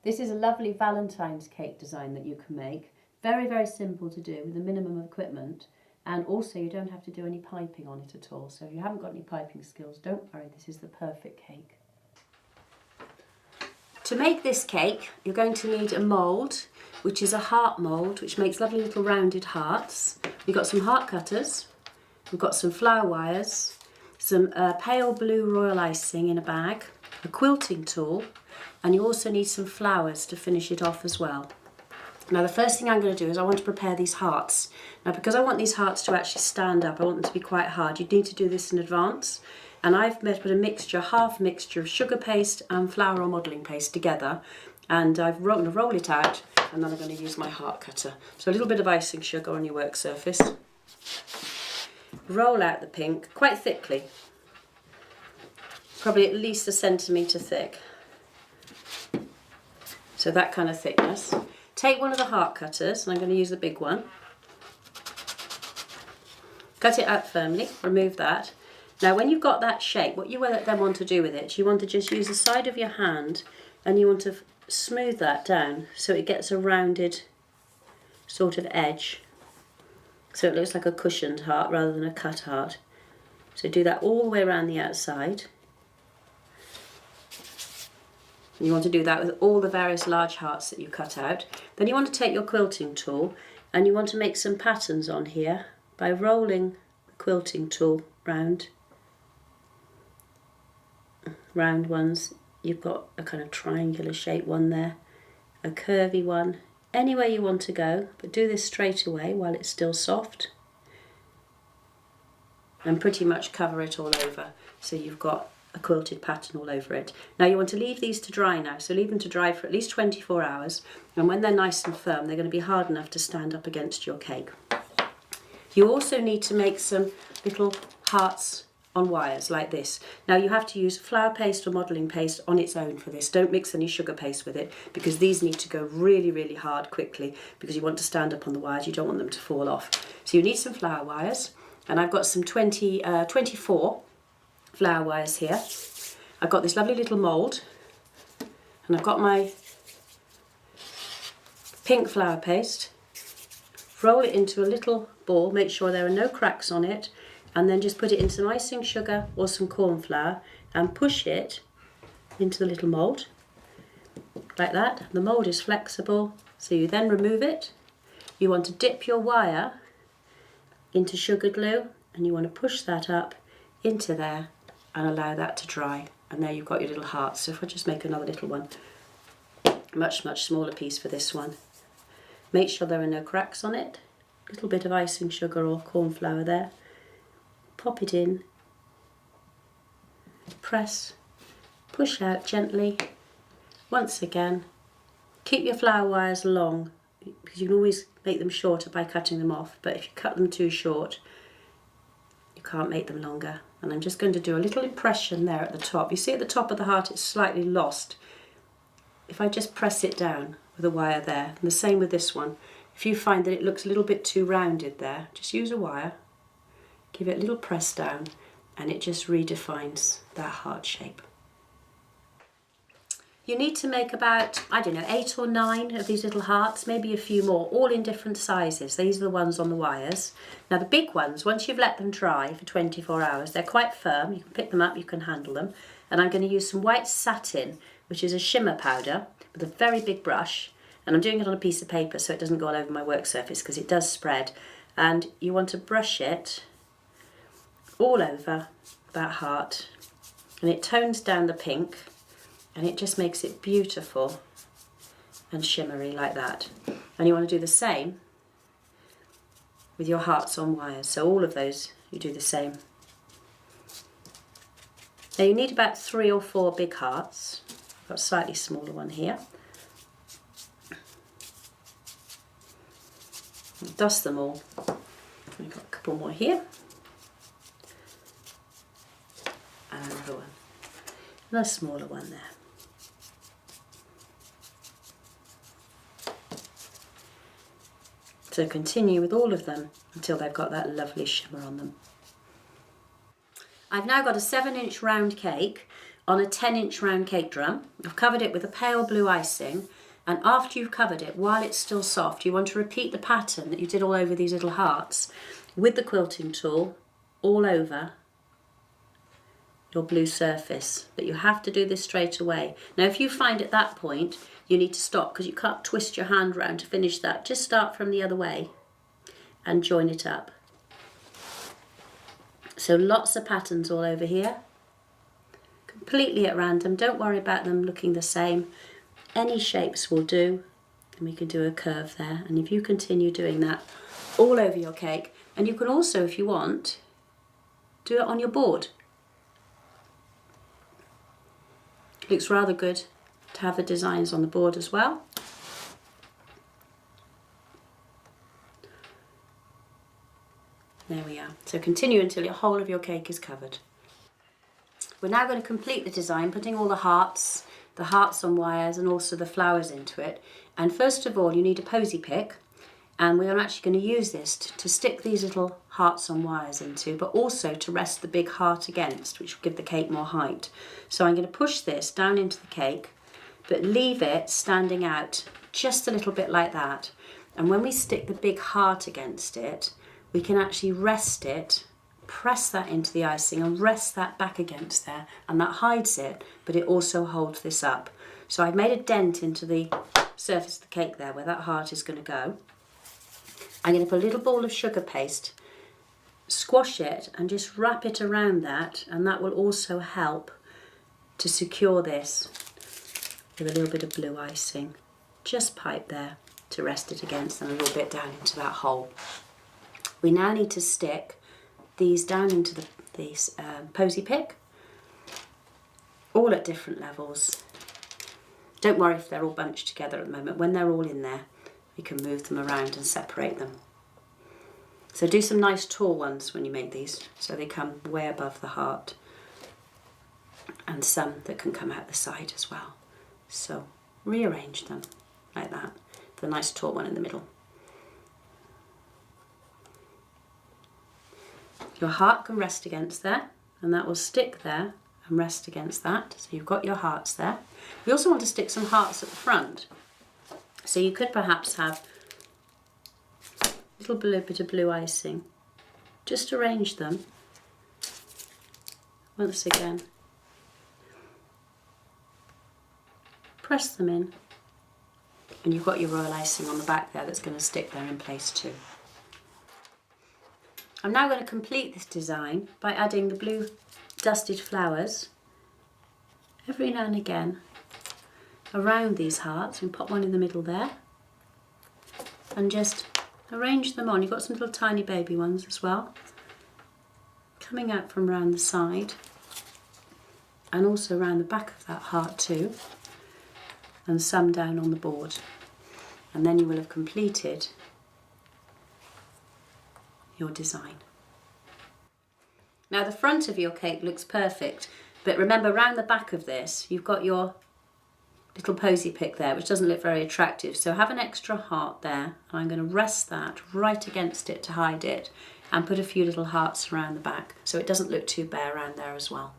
This is a lovely Valentine's cake design that you can make. Very, very simple to do with a minimum of equipment, and also you don't have to do any piping on it at all. So if you haven't got any piping skills, don't worry, this is the perfect cake. To make this cake, you're going to need a mould, which is a heart mould, which makes lovely little rounded hearts. We've got some heart cutters, we've got some flower wires, some pale blue royal icing in a bag, a quilting tool, and you also need some flowers to finish it off as well. Now the first thing I'm going to do is I want to prepare these hearts. Now because I want these hearts to actually stand up, I want them to be quite hard, you need to do this in advance. And I've put a mixture, half mixture of sugar paste and flour or modelling paste together, and I'm going to roll it out, and then I'm going to use my heart cutter. So a little bit of icing sugar on your work surface. Roll out the pink quite thickly, probably at least 1 centimetre thick. So that kind of thickness. Take one of the heart cutters, and I'm going to use the big one. Cut it out firmly, remove that. Now when you've got that shape, what you then want to do with it, you want to just use the side of your hand and you want to smooth that down so it gets a rounded sort of edge. So it looks like a cushioned heart rather than a cut heart. So do that all the way around the outside. You want to do that with all the various large hearts that you cut out. Then you want to take your quilting tool and you want to make some patterns on here by rolling the quilting tool round ones. You've got a kind of triangular shaped one there, a curvy one, anywhere you want to go, but do this straight away while it's still soft and pretty much cover it all over so you've got a quilted pattern all over it. Now you want to leave these to dry now, so leave them to dry for at least 24 hours, and when they're nice and firm they're going to be hard enough to stand up against your cake. You also need to make some little hearts on wires like this. Now you have to use flour paste or modelling paste on its own for this. Don't mix any sugar paste with it because these need to go really, really hard quickly because you want to stand up on the wires, you don't want them to fall off. So you need some flour wires, and I've got some 24 flour wires here. I've got this lovely little mould, and I've got my pink flour paste. Roll it into a little ball, make sure there are no cracks on it, and then just put it in some icing sugar or some corn flour and push it into the little mould like that. The mould is flexible, so you then remove it. You want to dip your wire into sugar glue and you want to push that up into there and allow that to dry, and there you've got your little hearts. So if I just make another little one, much smaller piece for this one, make sure there are no cracks on it, a little bit of icing sugar or corn flour there, pop it in, press, push out gently. Once again, keep your flour wires long because you can always make them shorter by cutting them off, but if you cut them too short you can't make them longer. And I'm just going to do a little impression there at the top. You see at the top of the heart it's slightly lost. If I just press it down with a wire there, and the same with this one, if you find that it looks a little bit too rounded there, just use a wire, give it a little press down, and it just redefines that heart shape. You need to make about, I don't know, 8 or 9 of these little hearts, maybe a few more, all in different sizes. These are the ones on the wires. Now the big ones, once you've let them dry for 24 hours, they're quite firm. You can pick them up, you can handle them. And I'm going to use some white satin, which is a shimmer powder, with a very big brush. And I'm doing it on a piece of paper so it doesn't go all over my work surface because it does spread. And you want to brush it all over that heart. And it tones down the pink. And it just makes it beautiful and shimmery like that. And you want to do the same with your hearts on wires. So all of those, you do the same. Now you need about 3 or 4 big hearts. I've got a slightly smaller one here. Dust them all. I've got a couple more here. And another one. And a smaller one there. So continue with all of them until they've got that lovely shimmer on them. I've now got a 7-inch round cake on a 10-inch round cake drum. I've covered it with a pale blue icing, and after you've covered it, while it's still soft, you want to repeat the pattern that you did all over these little hearts with the quilting tool all over your blue surface. But you have to do this straight away. Now if you find at that point you need to stop because you can't twist your hand round to finish that, just start from the other way and join it up. So lots of patterns all over here, completely at random. Don't worry about them looking the same. Any shapes will do, and we can do a curve there. And if you continue doing that all over your cake, and you can also, if you want, do it on your board. It looks rather good to have the designs on the board as well. There we are. So continue until your whole of your cake is covered. We're now going to complete the design, putting all the hearts on wires and also the flowers into it. And first of all, you need a posy pick, and we are actually going to use this to stick these little hearts on wires into, but also to rest the big heart against, which will give the cake more height. So I'm going to push this down into the cake, but leave it standing out just a little bit like that. And when we stick the big heart against it, we can actually rest it, press that into the icing and rest that back against there, and that hides it, but it also holds this up. So I've made a dent into the surface of the cake there where that heart is going to go. I'm going to put a little ball of sugar paste, squash it and just wrap it around that, and that will also help to secure this with a little bit of blue icing. Just pipe there to rest it against and a little bit down into that hole. We now need to stick these down into the posy pick, all at different levels. Don't worry if they're all bunched together at the moment. When they're all in there, we can move them around and separate them. So do some nice tall ones when you make these, so they come way above the heart, and some that can come out the side as well. So rearrange them like that, the nice tall one in the middle. Your heart can rest against there, and that will stick there and rest against that. So you've got your hearts there. We also want to stick some hearts at the front. So you could perhaps have a little bit of blue icing. Just arrange them once again. Press them in, and you've got your royal icing on the back there that's going to stick there in place too. I'm now going to complete this design by adding the blue dusted flowers every now and again around these hearts. And pop one in the middle there and just arrange them on. You've got some little tiny baby ones as well coming out from around the side and also around the back of that heart too, and some down on the board. And then you will have completed your design. Now the front of your cake looks perfect, but remember round the back of this you've got your little posy pick there, which doesn't look very attractive. So have an extra heart there, and I'm going to rest that right against it to hide it, and put a few little hearts around the back so it doesn't look too bare around there as well.